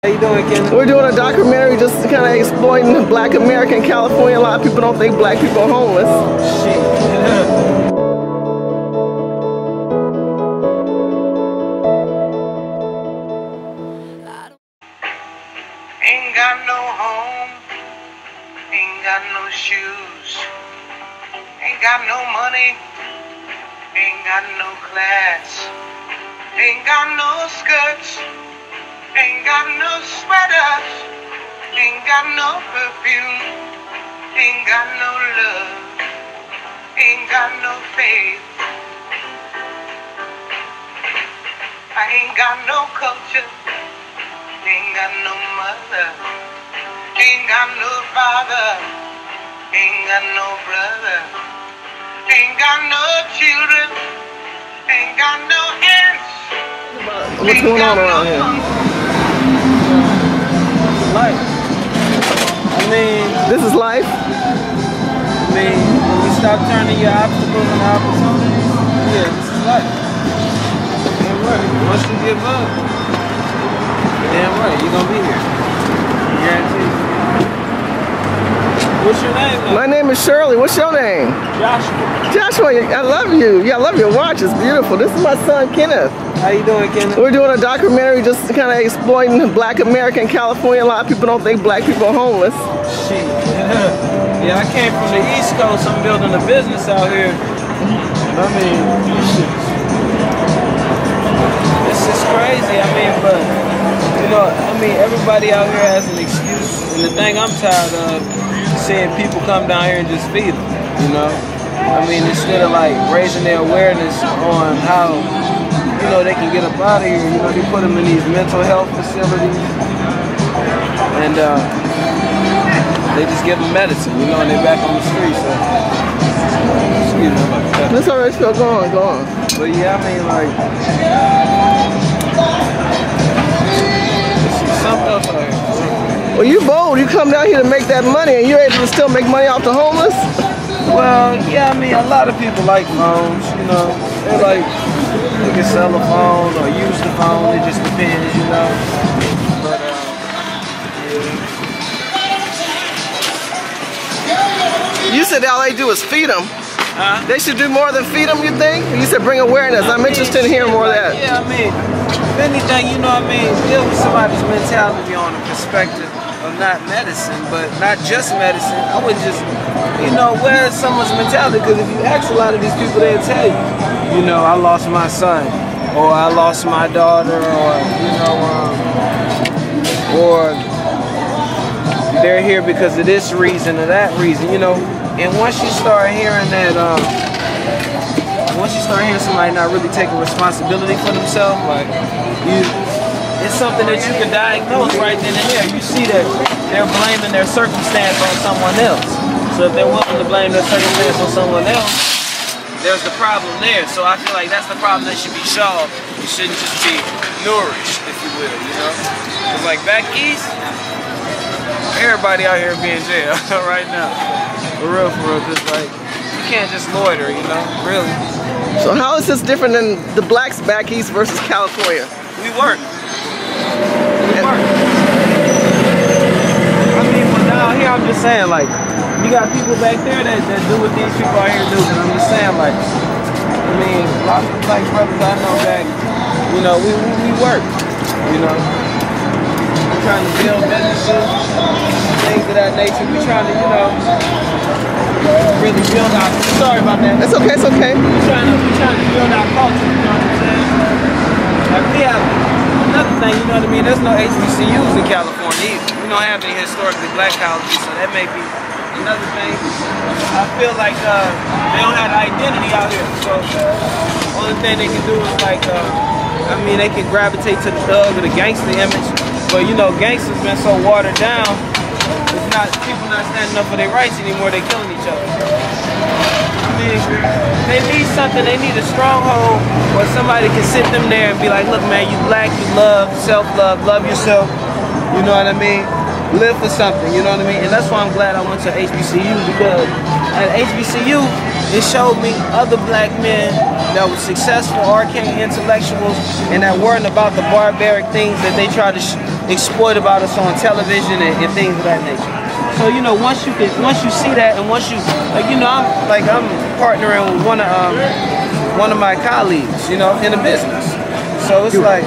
How you doing, Ken? We're doing a documentary just kind of exploiting Black America in California. A lot of people don't think Black people are homeless. Shit. Ain't got no home, ain't got no shoes, ain't got no money, ain't got no class, ain't got no skirts, ain't got no sweaters, ain't got no perfume, ain't got no love, ain't got no faith. I ain't got no culture, ain't got no mother, ain't got no father, ain't got no brother, ain't got no children, ain't got no aunts. What's going on around here? Life. I mean, This is life. when you stop turning your obstacles and opportunities, yeah, this is life. Damn right. Once you give up, damn right, you're gonna be here. Guaranteed. What's your name, though? My name is Shirley. What's your name? Joshua. Joshua, I love you. Yeah, I love your watch. It's beautiful. This is my son, Kenneth. How you doing, Ken? We're doing a documentary just kind of exploiting Black America in California. A lot of people don't think Black people are homeless. Shit. Yeah, I came from the East Coast. I'm building a business out here. I mean, this is crazy. I mean, but, you know, everybody out here has an excuse. And the thing I'm tired of is seeing people come down here and just feed them, you know? I mean, instead of like raising their awareness on how, you know, they can get up out of here. You know, they put them in these mental health facilities. And they just give them medicine, you know, and they're back on the street. So, excuse me about that. That's all right, Phil. Go on, go on. But yeah, I mean, like, there's something else out here. Well, you bold. You come down here to make that money, and you're able to still make money off the homeless? Well, yeah, I mean, a lot of people like phones, you know. They like, they can sell a phone or use the phone. It just depends, you know. But, yeah. You said all they do is feed them. Huh? They should do more than feed them, you think? You said bring awareness. I'm interested in hearing more of that. Yeah, I mean, if anything, you know what I mean, deal with somebody's mentality on a perspective of not medicine, but not just medicine. I would just, you know, where's someone's mentality? Because if you ask a lot of these people, they'll tell you, you know, I lost my son, or I lost my daughter, or, you know, or they're here because of this reason or that reason, you know. And once you start hearing that, once you start hearing somebody not really taking responsibility for themselves, like, it's something that you can diagnose right then and there. You see that they're blaming their circumstance on someone else. So if they're willing to blame their circumstance on someone else, there's the problem there. So I feel like that's the problem that should be solved. You shouldn't just be nourished, if you will, you know? Because like back east, everybody out here be in jail right now. For real, because like, you can't just loiter, you know, really. So how is this different than the blacks back east versus California? We work. We work. I mean, but down here, I'm just saying, like, you got people back there that do what these people out here do, but I'm just saying, like, I mean, a lot of black brothers I know that, you know, we work, you know. We're trying to build businesses, things of that nature. We're trying to, you know, really build our, sorry about that. It's okay, it's okay. We're trying to build our culture, you know what I'm saying? Like we have another thing, you know what I mean? There's no HBCUs in California either. We don't have any historically black colleges, so that may be another thing. I feel like they don't have the identity out here, so the only thing they can do is like, I mean, they can gravitate to the thug or the gangster image, but you know, gangsters been so watered down. It's not, people not standing up for their rights anymore, they're killing each other. I mean, they need something, they need a stronghold where somebody can sit them there and be like, look man, you black, you love, self-love, love yourself, you know what I mean? Live for something, you know what I mean? And that's why I'm glad I went to HBCU, because at HBCU, it showed me other black men that were successful, arcane intellectuals, and that weren't about the barbaric things that they try to exploit about us on television and things of that nature. So you know, once you see that, and once you like, you know, I'm partnering with one of my colleagues, you know, in the business. So it's like.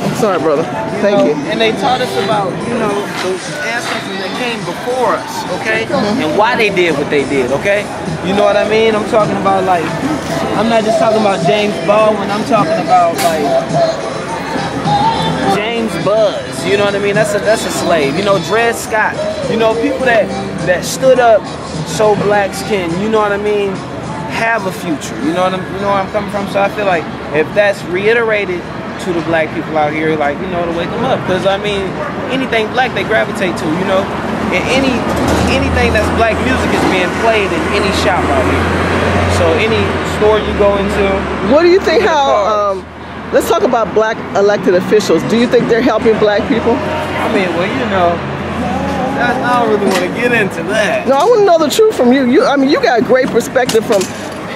I'm sorry, brother. Thank you. And they taught us about, you know, the ancestors that came before us, okay? And why they did what they did, okay? You know what I mean? I'm talking about, like, I'm not just talking about James Baldwin, I'm talking about, like, James Buzz, you know what I mean? That's a slave. You know, Dred Scott. You know, people that stood up so blacks can, you know what I mean, have a future. You know where I'm coming from? So I feel like if that's reiterated to the black people out here, like, you know, to wake them up, because I mean, anything black they gravitate to, you know, and anything that's black music is being played in any shop out here. So any store you go into. What do you think? How? Let's talk about black elected officials. Do you think they're helping black people? I mean, well, you know, I don't really want to get into that. No, I want to know the truth from you. I mean, you got a great perspective from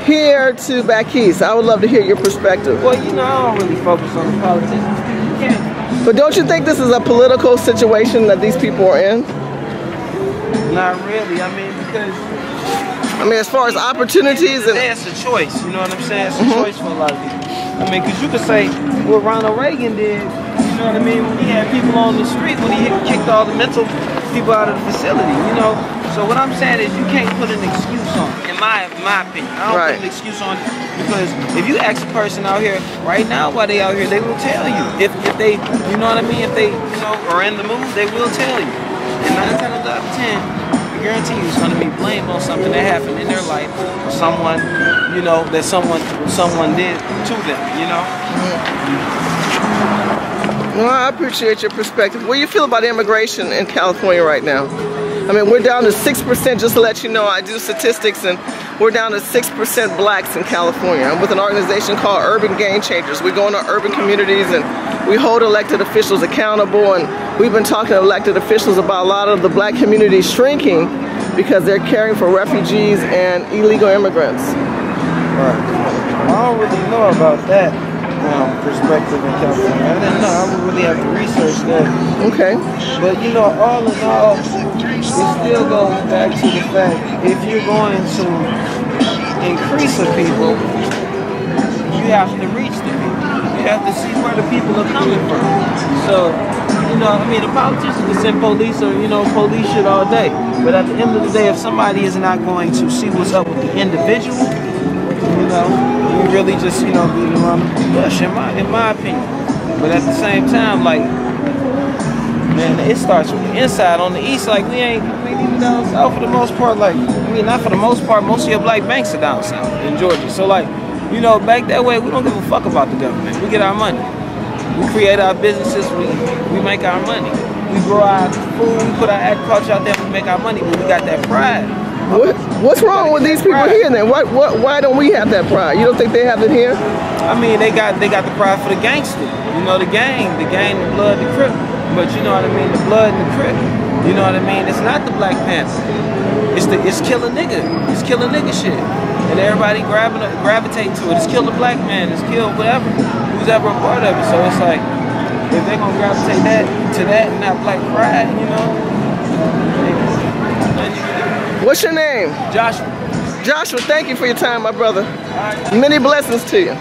here to back east. I would love to hear your perspective. Well, you know, I don't really focus on the politics. But don't you think this is a political situation that these people are in? Not really. I mean, because I mean, as far as opportunities and it's a choice. You know what I'm saying? It's a choice for a lot of people. I mean, because you could say what Ronald Reagan did. You know what I mean? When he had people on the street, when he kicked all the mental people out of the facility. You know. So what I'm saying is, you can't put an excuse on it. In my opinion, I don't put an excuse on it, because if you ask a person out here right now why they out here, they will tell you. If they, you know what I mean, if they, you know, are in the mood, they will tell you. And 9 times out of 10, I guarantee you it's going to be blamed on something that happened in their life, or someone, you know, that someone did to them. You know. Well, I appreciate your perspective. What do you feel about immigration in California right now? I mean, we're down to 6%, just to let you know. I do statistics, and we're down to 6% blacks in California. I'm with an organization called Urban Game Changers. We go into urban communities and we hold elected officials accountable, and we've been talking to elected officials about a lot of the black community shrinking because they're caring for refugees and illegal immigrants. Right. I don't really know about that perspective in California. I didn't know. I would really have to research that. Okay. But you know, all in all, it still goes back to the fact, if you're going to increase the people, you have to reach the people. You have to see where the people are coming from. So, you know, I mean, the politicians can send police or, you know, police shit all day. But at the end of the day, if somebody is not going to see what's up with the individual, you know, you really just, you know, beat around the bush, in my opinion. But at the same time, like, man, it starts from the inside. On the east, like, we ain't even down south for the most part. Like, I mean, not for the most part. Most of your black banks are down south in Georgia. So, like, you know, back that way, we don't give a fuck about the government. We get our money. We create our businesses. We make our money. We grow our food. We put our agriculture out there. We make our money. But we got that pride. What's wrong with these people here then? Why don't we have that pride? You don't think they have it here? I mean, they got the pride for the gangster. You know, the gang, the blood, the crip. But you know what I mean, the blood and the crip. You know what I mean? It's not the Black Panther. It's kill a nigga. It's kill a nigga shit. And everybody gravitate to it. It's kill the black man. It's kill whatever, who's ever a part of it. So it's like, if they're gonna gravitate to that and not black pride, you know. What's your name? Joshua. Joshua, thank you for your time, my brother. Many blessings to you.